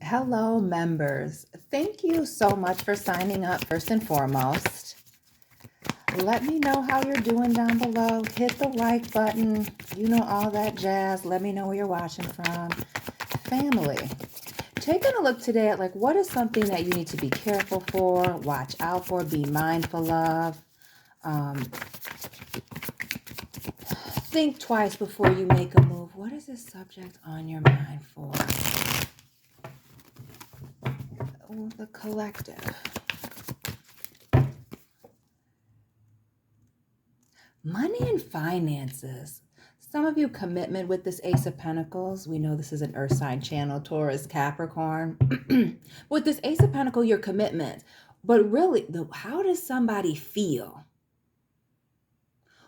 Hello, members. Thank you so much for signing up first and foremost. Let me know how you're doing down below. Hit the like button. You know all that jazz. Let me know where you're watching from. Family, taking a look today at what is something that you need to be careful for, watch out for, be mindful of. Think twice before you make a move. What is this subject on your mind for? Oh, the collective. Money and finances. Some of you commitment with this Ace of Pentacles. We know this is an Earth sign channel, Taurus, Capricorn. With this Ace of Pentacles, your commitment. But really, how does somebody feel?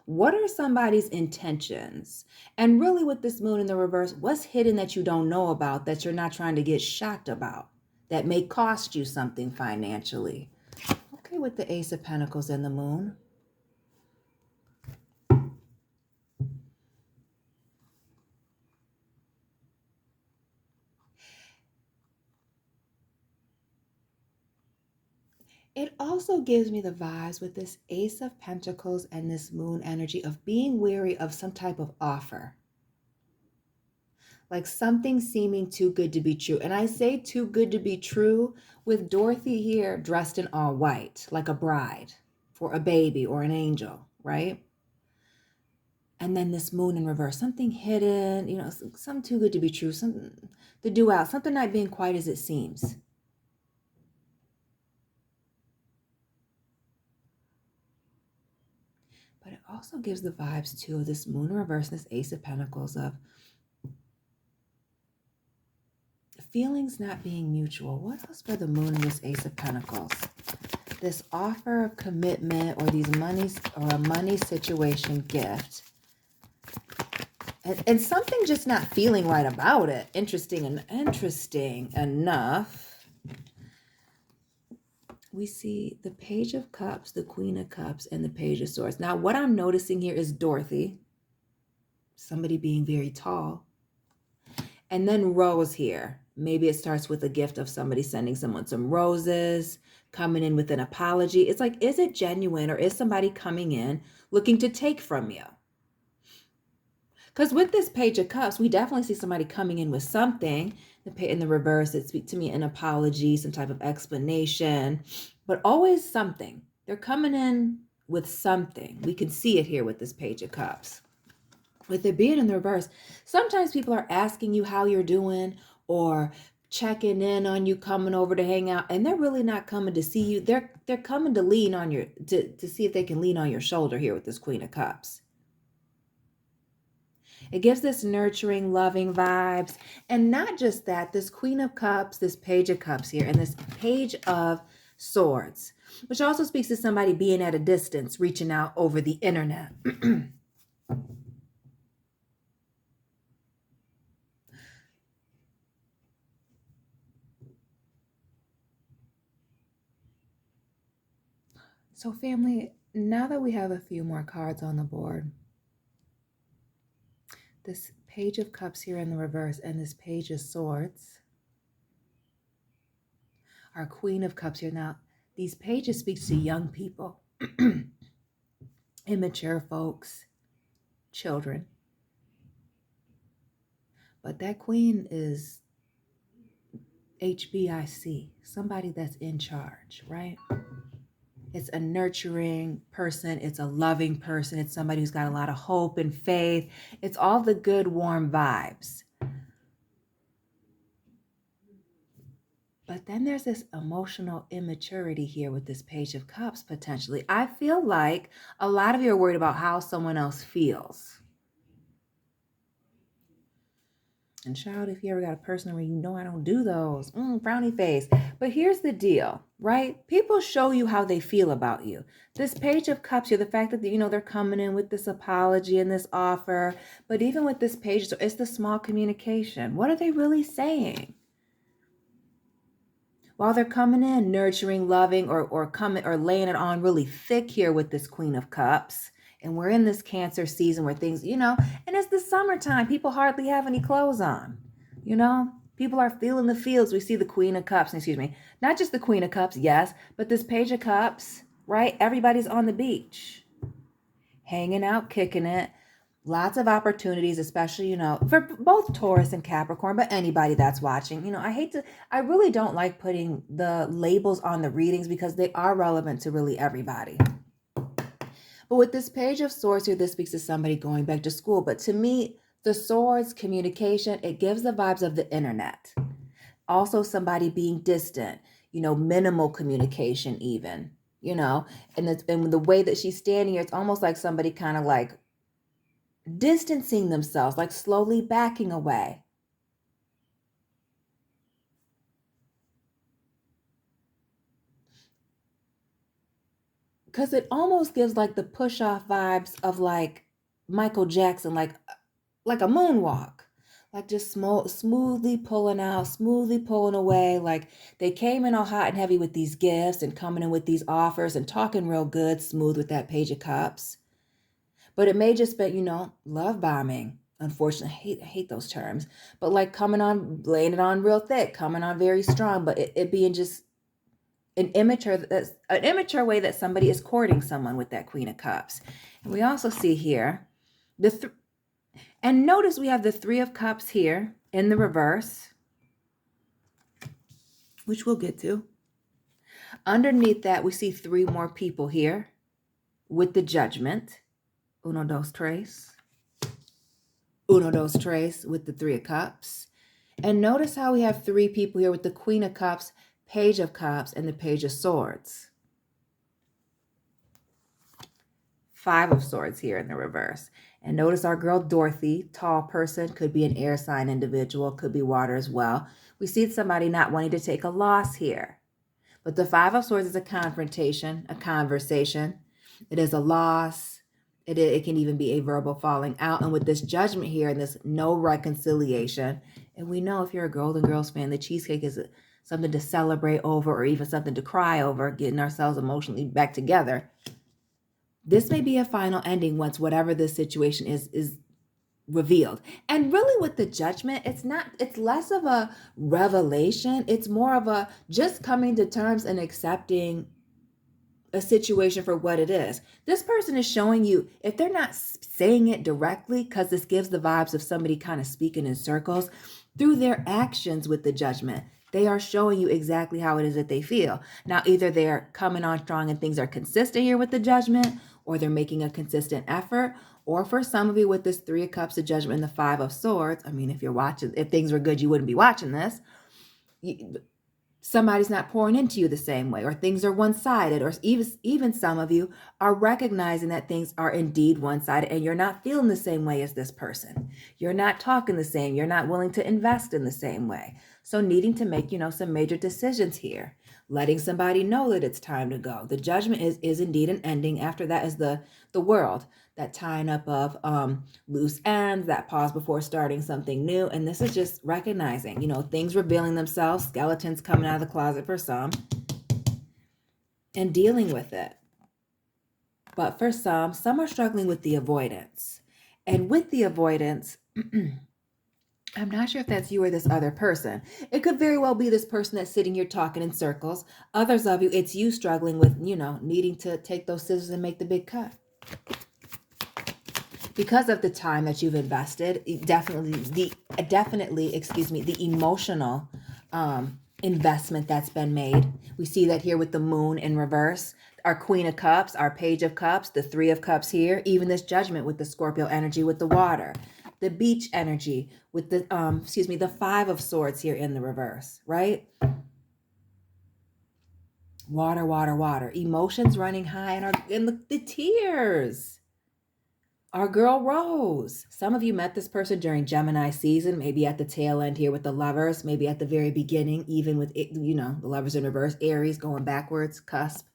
What are somebody's intentions? And really with this moon in the reverse, what's hidden that you don't know about, that you're not trying to get shocked about, that may cost you something financially? Okay, with the Ace of Pentacles and the moon. It also gives me the vibes with this Ace of Pentacles and this moon energy of being wary of some type of offer. Like something seeming too good to be true. And I say too good to be true with Dorothy here dressed in all white, like a bride for a baby or an angel, right? And then this moon in reverse, something hidden, some too good to be true, something the duality, something not being quite as it seems. But it also gives the vibes too of this moon in reverse, this Ace of Pentacles of feelings not being mutual. What else for the moon in this Ace of Pentacles? This offer of commitment or these monies or a money situation gift. And something just not feeling right about it. Interesting enough. We see the Page of Cups, the Queen of Cups, and the Page of Swords. Now, what I'm noticing here is Dorothy, somebody being very tall. And then Rose here. Maybe it starts with a gift of somebody sending someone some roses, coming in with an apology. It's like, is it genuine or is somebody coming in looking to take from you? Because with this Page of Cups, we definitely see somebody coming in with something. In the reverse, it speaks to me an apology, some type of explanation, but always something. They're coming in with something. We can see it here with this Page of Cups. With it being in the reverse, sometimes people are asking you how you're doing or checking in on you, coming over to hang out, and they're really not coming to see you. They're coming to lean on your to see if they can lean on your shoulder here with this Queen of Cups. It gives this nurturing, loving vibes. And not just that, this Queen of Cups, this Page of Cups here, and this Page of Swords, which also speaks to somebody being at a distance, reaching out over the internet. So family, now that we have a few more cards on the board, this Page of Cups here in the reverse and this Page of Swords, our Queen of Cups here. Now, these pages speak to young people, immature folks, children. But that Queen is HBIC, somebody that's in charge, right? It's a nurturing person. It's a loving person. It's somebody who's got a lot of hope and faith. It's all the good, warm vibes. But then there's this emotional immaturity here with this Page of Cups, potentially. I feel like a lot of you are worried about how someone else feels. And child, if you ever got a person where I don't do those, frowny face. But here's the deal, right? People show you how they feel about you. This Page of Cups here, the fact that, they're coming in with this apology and this offer. But even with this page, it's the small communication. What are they really saying? While they're coming in, nurturing, loving, or coming or laying it on really thick here with this Queen of Cups. And we're in this Cancer season where things, and it's the summertime. People hardly have any clothes on, People are feeling the feels. We see the Queen of Cups, excuse me, not just the Queen of Cups, yes, but this Page of Cups, right? Everybody's on the beach, hanging out, kicking it. Lots of opportunities, especially, for both Taurus and Capricorn, but anybody that's watching. I really don't like putting the labels on the readings because they are relevant to really everybody. But with this Page of Swords here, this speaks to somebody going back to school. But to me, the swords, communication, it gives the vibes of the internet. Also somebody being distant, minimal communication even, and the way that she's standing here, it's almost like somebody kind of like distancing themselves, like slowly backing away. Because it almost gives like the push-off vibes of like Michael Jackson, like a moonwalk, like just smoothly pulling out, smoothly pulling away. Like they came in all hot and heavy with these gifts and coming in with these offers and talking real good, smooth with that Page of Cups. But it may just be, love bombing. Unfortunately, I hate those terms. But like coming on, laying it on real thick, coming on very strong, but it being just an immature way that somebody is courting someone with that Queen of Cups. And we also see here and notice we have the Three of Cups here in the reverse, which we'll get to. Underneath that, we see three more people here with the Judgment. Uno, dos, tres. Uno, dos, tres with the Three of Cups. And notice how we have three people here with the Queen of Cups, Page of Cups, and the Page of Swords. Five of Swords here in the reverse. And notice our girl Dorothy, tall person, could be an air sign individual, could be water as well. We see somebody not wanting to take a loss here. But the Five of Swords is a confrontation, a conversation. It is a loss. It can even be a verbal falling out. And with this Judgment here and this no reconciliation, and we know if you're a Golden Girls fan, the cheesecake is something to celebrate over or even something to cry over, getting ourselves emotionally back together. This may be a final ending once whatever this situation is revealed. And really with the Judgment, it's less of a revelation. It's more of a just coming to terms and accepting a situation for what it is. This person is showing you, if they're not saying it directly, because this gives the vibes of somebody kind of speaking in circles, through their actions with the Judgment, they are showing you exactly how it is that they feel. Now, either they're coming on strong and things are consistent here with the Judgment, or they're making a consistent effort, or for some of you with this Three of Cups of Judgment and the Five of Swords, I mean, if things were good, you wouldn't be watching this. Somebody's not pouring into you the same way, or things are one-sided, or even some of you are recognizing that things are indeed one-sided and you're not feeling the same way as this person. You're not talking the same. You're not willing to invest in the same way. So needing to make, some major decisions here, letting somebody know that it's time to go. The Judgment is indeed an ending. After that is the World, that tying up of loose ends, that pause before starting something new. And this is just recognizing, things revealing themselves, skeletons coming out of the closet for some, and dealing with it. But for some are struggling with the avoidance. And with the avoidance, I'm not sure if that's you or this other person. It could very well be this person that's sitting here talking in circles. Others of you, it's you struggling with, needing to take those scissors and make the big cut. Because of the time that you've invested, definitely the emotional investment that's been made. We see that here with the Moon in reverse, our Queen of Cups, our Page of Cups, the Three of Cups here, even this Judgment with the Scorpio energy with the water, the beach energy with the the Five of Swords here in the reverse, right? Water, water, water. Emotions running high and the tears. Our girl Rose. Some of you met this person during Gemini season, maybe at the tail end here with the Lovers, maybe at the very beginning, even with, the Lovers in reverse, Aries going backwards, cusp.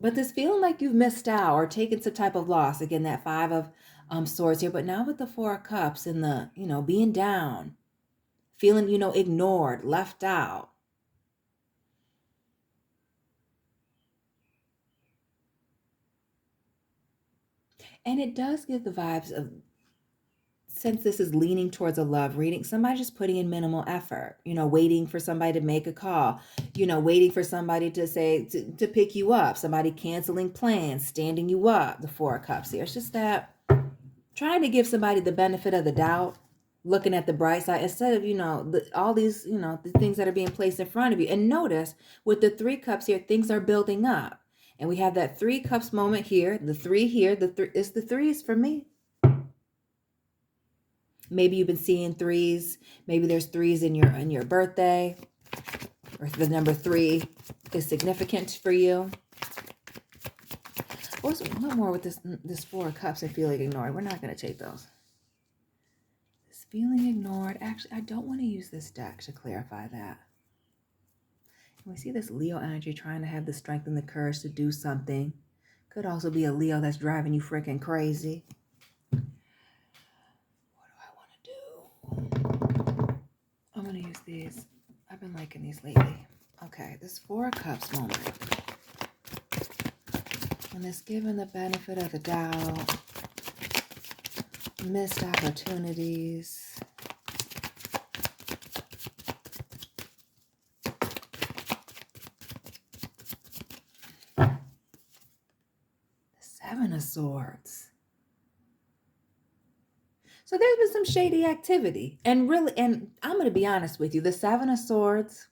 But this feeling like you've missed out or taken some type of loss. Again, that Five of Swords here, but now with the Four of Cups and the, being down, feeling, ignored, left out. And it does give the vibes of sense this is leaning towards a love reading. Somebody just putting in minimal effort, waiting for somebody to make a call, waiting for somebody to say, to pick you up, somebody canceling plans, standing you up, the Four of Cups here. It's just that trying to give somebody the benefit of the doubt, looking at the bright side instead of, all these, the things that are being placed in front of you. And notice with the Three Cups here, things are building up. And we have that Three Cups moment here, the three here, it's the threes for me. Maybe you've been seeing threes. Maybe there's threes in your birthday, or the number 3 is significant for you. What's one more with this Four of Cups and feeling ignored? We're not going to take those. This feeling ignored. Actually, I don't want to use this deck to clarify that. We see this Leo energy trying to have the strength and the courage to do something. Could also be a Leo that's driving you freaking crazy. I'm going to use these. I've been liking these lately. Okay, this Four of Cups moment. And this given the benefit of the doubt, missed opportunities. The Seven of Swords. So there's been some shady activity. And I'm going to be honest with you, the Seven of Swords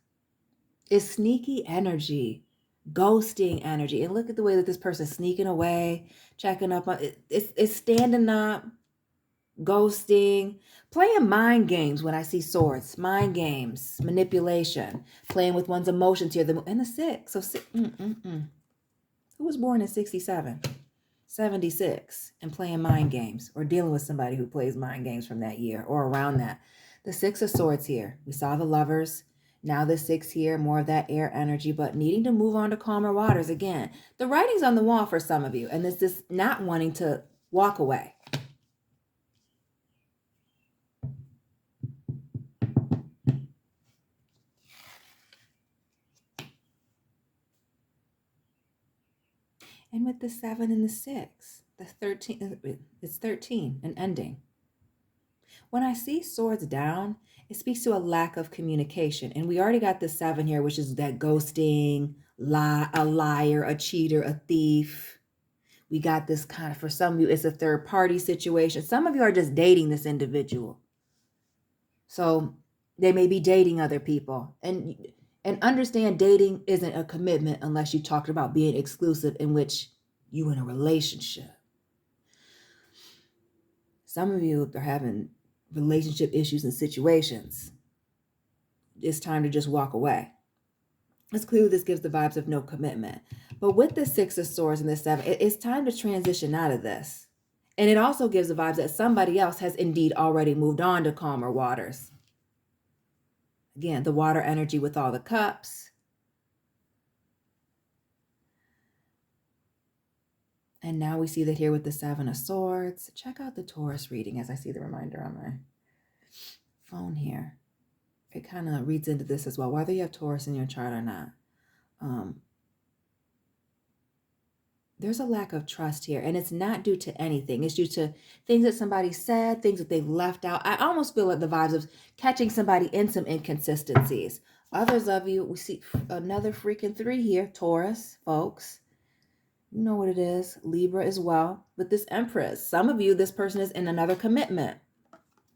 is sneaky energy, ghosting energy. And look at the way that this person's sneaking away, checking up on it's standing up, ghosting, playing mind games. When I see swords, mind games, manipulation, playing with one's emotions here. And the 6. So who was born in 67? 76 and playing mind games, or dealing with somebody who plays mind games from that year or around that. The 6 of Swords here. We saw the Lovers. Now the 6 here, more of that air energy, but needing to move on to calmer waters again. The writing's on the wall for some of you, and it's this not wanting to walk away. And with the 7 and the 6, the 13, it's 13, an ending. When I see swords down, it speaks to a lack of communication. And we already got the 7 here, which is that ghosting, a liar, a cheater, a thief. We got this kind of, for some of you, it's a third party situation. Some of you are just dating this individual. So they may be dating other people. And understand, dating isn't a commitment unless you talked about being exclusive, in which you in a relationship. Some of you are having relationship issues and situations. It's time to just walk away. It's clear this gives the vibes of no commitment. But with the 6 of Swords and the 7, it's time to transition out of this. And it also gives the vibes that somebody else has indeed already moved on to calmer waters. Again, the water energy with all the cups. And now we see that here with the 7 of Swords. Check out the Taurus reading as I see the reminder on my phone here. It kind of reads into this as well, whether you have Taurus in your chart or not. There's a lack of trust here, and it's not due to anything. It's due to things that somebody said, things that they've left out. I almost feel like the vibes of catching somebody in some inconsistencies. Others of you, we see another freaking 3 here, Taurus, folks. You know what it is, Libra as well. With this Empress, some of you, this person is in another commitment,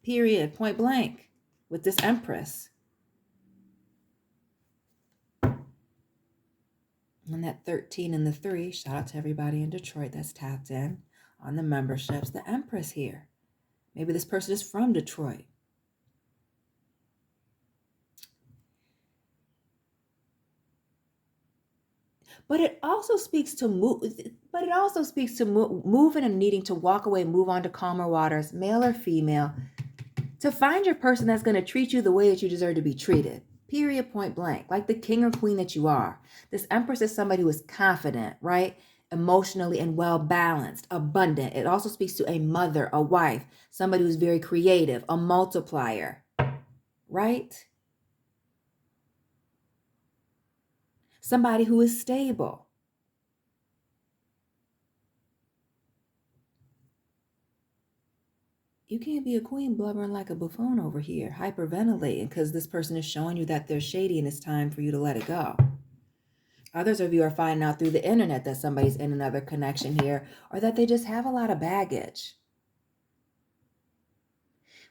period, point blank, with this Empress. And that 13 and the 3, shout out to everybody in Detroit that's tapped in on the memberships. The Empress here. Maybe this person is from Detroit. But it also speaks to moving and needing to walk away, move on to calmer waters, male or female, to find your person that's going to treat you the way that you deserve to be treated. Period, point blank. Like the king or queen that you are. This Empress is somebody who is confident, right? Emotionally and well balanced, abundant. It also speaks to a mother, a wife, somebody who's very creative, a multiplier, right? Somebody who is stable. You can't be a queen blubbering like a buffoon over here, hyperventilating because this person is showing you that they're shady and it's time for you to let it go. Others of you are finding out through the internet that somebody's in another connection here, or that they just have a lot of baggage.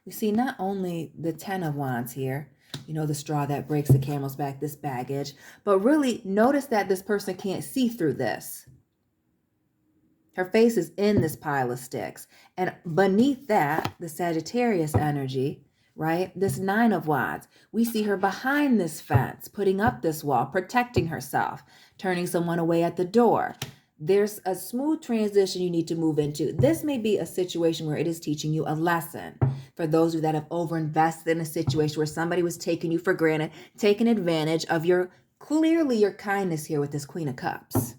We see not only the 10 of Wands here, you know, the straw that breaks the camel's back, this baggage, but really notice that this person can't see through this. Her face is in this pile of sticks. And beneath that, the Sagittarius energy, right? This 9 of Wands. We see her behind this fence, putting up this wall, protecting herself, turning someone away at the door. There's a smooth transition you need to move into. This may be a situation where it is teaching you a lesson. For those of you that have overinvested in a situation where somebody was taking you for granted, taking advantage of your kindness here with this Queen of Cups.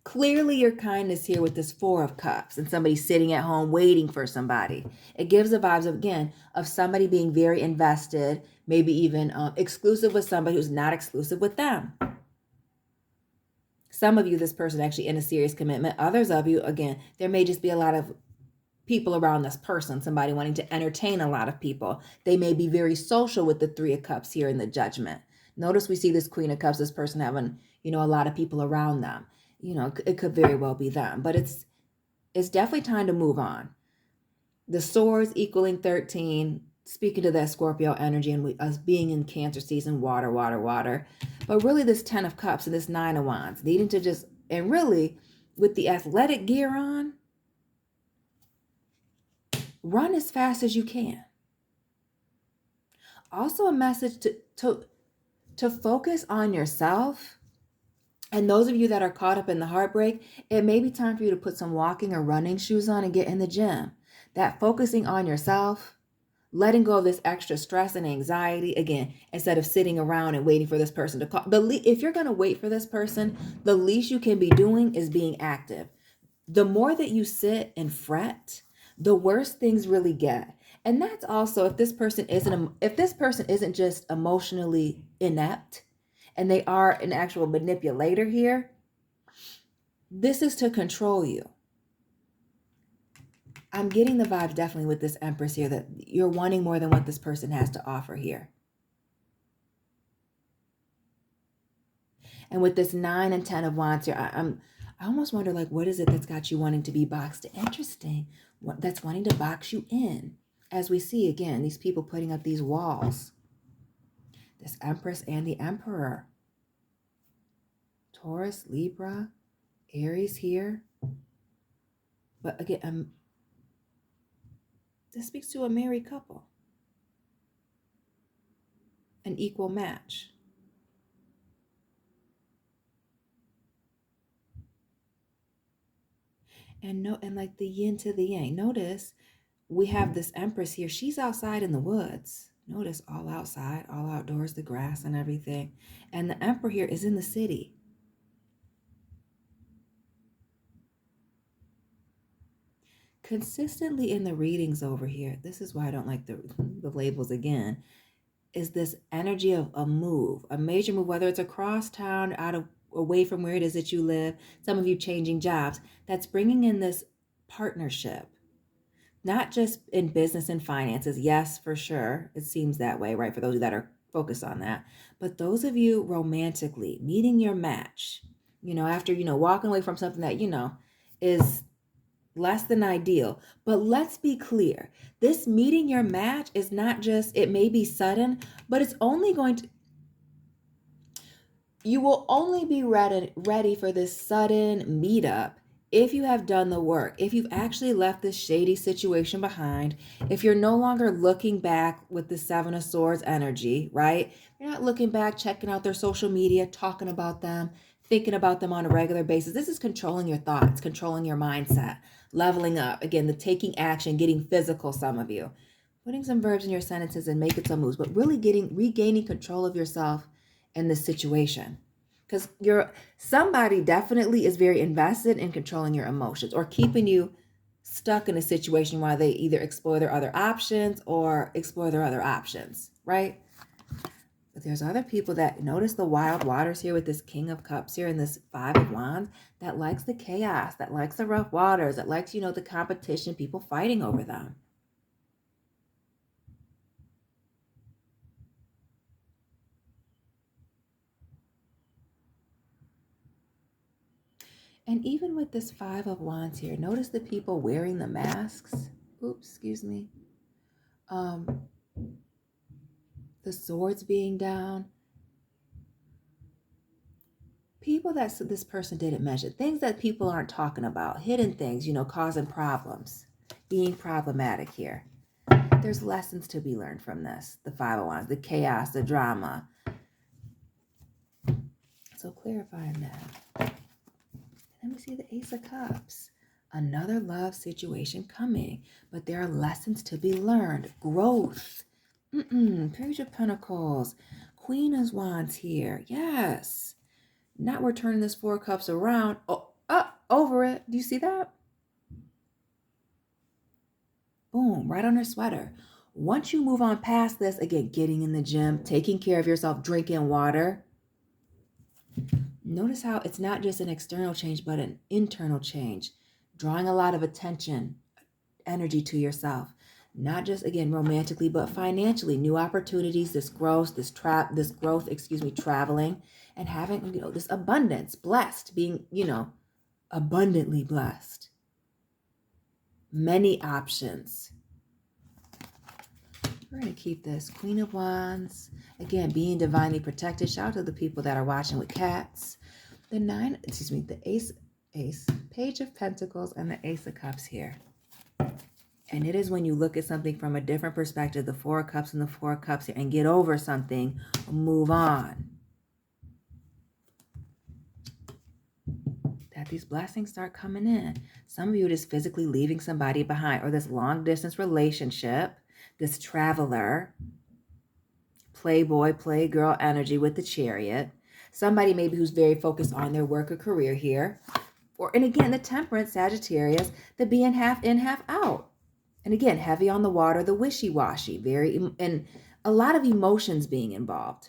Clearly your kindness here with this 4 of Cups and somebody sitting at home waiting for somebody. It gives the vibes of, again, of somebody being very invested, maybe even exclusive with somebody who's not exclusive with them. Some of you, this person actually in a serious commitment. Others of you, again, there may just be a lot of people around this person, somebody wanting to entertain a lot of people. They may be very social with the 3 of Cups here in the Judgment. Notice we see this Queen of Cups, this person having, you know, a lot of people around them. You know, it could very well be them, but it's definitely time to move on. The swords equaling 13, speaking to that Scorpio energy and us being in Cancer season, water. But really this 10 of Cups and this 9 of Wands, needing to just, and really with the athletic gear on, run as fast as you can. Also a message to focus on yourself. And those of you that are caught up in the heartbreak, it may be time for you to put some walking or running shoes on and get in the gym. That focusing on yourself, letting go of this extra stress and anxiety, again, instead of sitting around and waiting for this person to call. If you're going to wait for this person, the least you can be doing is being active. The more that you sit and fret, the worse things really get. And that's also if this person isn't just emotionally inept, and they are an actual manipulator here, this is to control you. I'm getting the vibes definitely with this Empress here that you're wanting more than what this person has to offer here. And with this 9 and 10 of Wands here, I almost wonder, like, what is it that's got you wanting to be boxed? Interesting. That's wanting to box you in. As we see, again, these people putting up these walls. This Empress and the Emperor. Taurus, Libra, Aries here. But again, this speaks to a married couple. An equal match. And like the yin to the yang. Notice we have this Empress here. She's outside in the woods. Notice all outside, all outdoors, the grass and everything. And the Emperor here is in the city. Consistently in the readings over here, this is why I don't like the labels again, is this energy of a move, a major move, whether it's across town, away from where it is that you live, some of you changing jobs, that's bringing in this partnership, not just in business and finances. Yes, for sure. It seems that way, right? For those that are focused on that. But those of you romantically meeting your match, after, walking away from something that, is less than ideal. But let's be clear. This meeting your match is not just, it may be sudden, but it's only you will only be ready for this sudden meetup if you have done the work, if you've actually left this shady situation behind, if you're no longer looking back with the 7 of Swords energy, right? You're not looking back, checking out their social media, talking about them, thinking about them on a regular basis. This is controlling your thoughts, controlling your mindset, leveling up. Again, the taking action, getting physical, some of you. Putting some verbs in your sentences and making some moves, but really regaining control of yourself in this situation. Because somebody definitely is very invested in controlling your emotions or keeping you stuck in a situation while they either explore their other options, right? But there's other people that notice the wild waters here with this King of Cups here and this Five of Wands that likes the chaos, that likes the rough waters, that likes, you know, the competition, people fighting over them. And even with this Five of Wands here, notice the people wearing the masks. Oops, excuse me. The swords being down. People that this person didn't mention. Things that people aren't talking about. Hidden things, you know, causing problems. Being problematic here. There's lessons to be learned from this. The Five of Wands, the chaos, the drama. So clarifying that. Then we see the Ace of Cups. Another love situation coming. But there are lessons to be learned. Growth. Page of Pentacles. Queen of Wands here. Yes. Now we're turning this Four of Cups around. Over it. Do you see that? Boom. Right on her sweater. Once you move on past this, again, getting in the gym, taking care of yourself, drinking water. Notice how it's not just an external change, but an internal change. Drawing a lot of attention, energy to yourself. Not just, again, romantically, but financially. New opportunities, this growth, traveling and having, you know, this abundance, blessed, being, you know, abundantly blessed. Many options. We're going to keep this Queen of Wands. Again, being divinely protected. Shout out to the people that are watching with cats. The Ace, Page of Pentacles, and the Ace of Cups here. And it is when you look at something from a different perspective, the Four of Cups and the Four of Cups here, and get over something, move on. That these blessings start coming in. Some of you are just physically leaving somebody behind, or this long distance relationship, this traveler, playboy, playgirl energy with the Chariot. Somebody maybe who's very focused on their work or career here. And again, the Temperance, Sagittarius, the being half in, half out. And again, heavy on the water, the wishy-washy, and a lot of emotions being involved.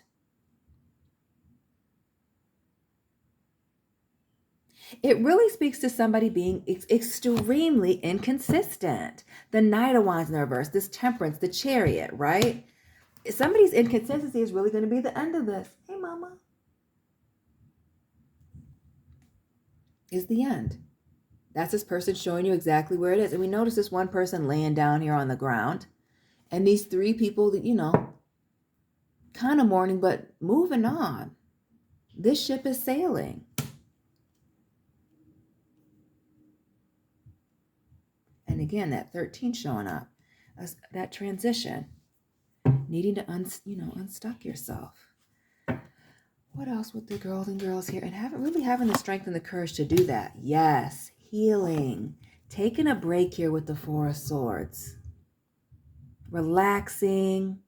It really speaks to somebody being extremely inconsistent. The Knight of Wands in the reverse, this Temperance, the Chariot, right? Somebody's inconsistency is really going to be the end of this. Hey, mama. Is the end. That's this person showing you exactly where it is. And we notice this one person laying down here on the ground. And these three people that, you know, kind of mourning, but moving on. This ship is sailing. And again, that 13 showing up. That transition. Needing to unstuck yourself. What else with the Golden Girls here? And really having the strength and the courage to do that. Yes. Healing. Taking a break here with the Four of Swords. Relaxing.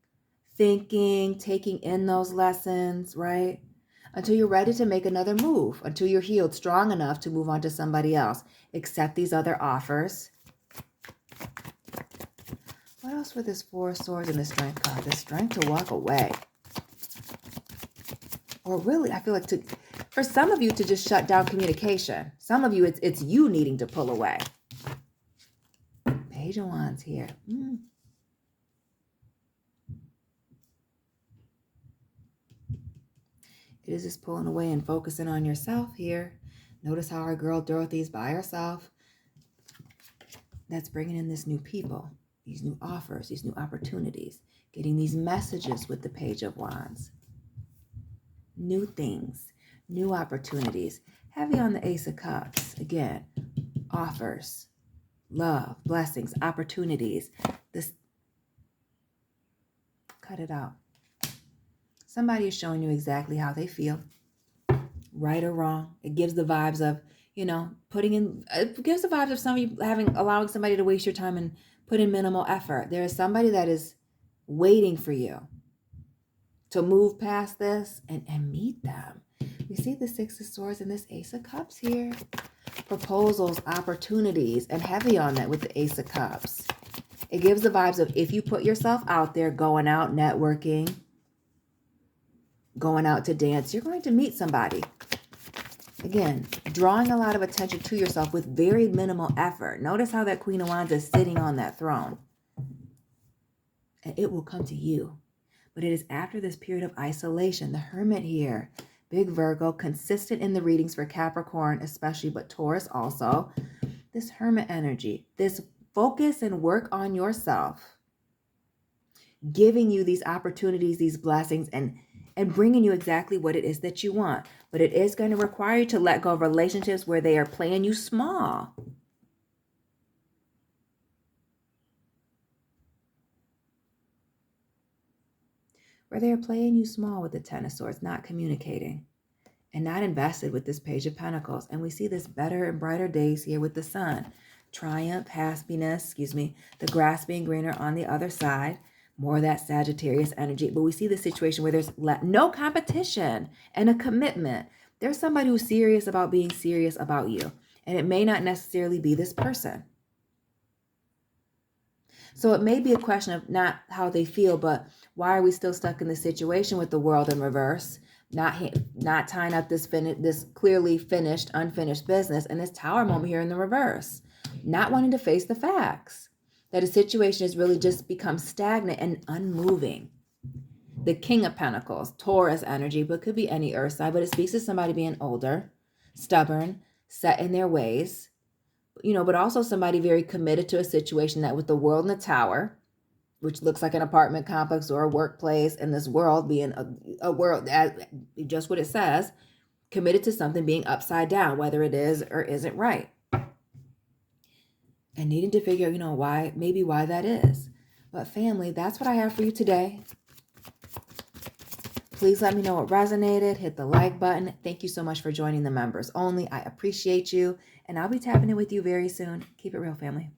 Thinking. Taking in those lessons, right? Until you're ready to make another move. Until you're healed, strong enough to move on to somebody else. Accept these other offers. What else with this Four of Swords and the Strength card? The strength to walk away. Or really, I feel like for some of you to just shut down communication. Some of you, it's you needing to pull away. Page of Wands here. It is just pulling away and focusing on yourself here. Notice how our girl Dorothy's by herself. That's bringing in this new people, these new offers, these new opportunities, getting these messages with the Page of Wands. New things, new opportunities. Heavy on the Ace of Cups. Again, offers, love, blessings, opportunities. Cut it out. Somebody is showing you exactly how they feel, right or wrong. It gives the vibes of, it gives the vibes of somebody allowing somebody to waste your time and put in minimal effort. There is somebody that is waiting for you to move past this and meet them. We see the Six of Swords and this Ace of Cups here. Proposals, opportunities, and heavy on that with the Ace of Cups. It gives the vibes of if you put yourself out there, going out, networking, going out to dance, you're going to meet somebody. Again, drawing a lot of attention to yourself with very minimal effort. Notice how that Queen of Wands is sitting on that throne. And it will come to you. But it is after this period of isolation. The Hermit here, big Virgo, consistent in the readings for Capricorn especially, but Taurus also. This Hermit energy, this focus and work on yourself, giving you these opportunities, these blessings, and bringing you exactly what it is that you want. But it is going to require you to let go of relationships where they are playing you small. Where they are playing you small with the Ten of Swords, not communicating and not invested with this Page of Pentacles. And we see this better and brighter days here with the Sun. Triumph, happiness, the grass being greener on the other side. More of that Sagittarius energy. But we see the situation where there's no competition and a commitment. There's somebody who's serious about being serious about you. And it may not necessarily be this person. So it may be a question of not how they feel, but why are we still stuck in this situation with the World in reverse? Not tying up this clearly finished, unfinished business, and this Tower moment here in the reverse. Not wanting to face the facts. That a situation has really just become stagnant and unmoving. The King of Pentacles, Taurus energy, but could be any earth sign, but it speaks to somebody being older, stubborn, set in their ways, but also somebody very committed to a situation that with the World in the Tower, which looks like an apartment complex or a workplace, and this world being a world, just what it says, committed to something being upside down, whether it is or isn't right. And needing to figure out, why that is. But family, that's what I have for you today. Please let me know what resonated. Hit the like button. Thank you so much for joining the members only. I appreciate you. And I'll be tapping in with you very soon. Keep it real, family.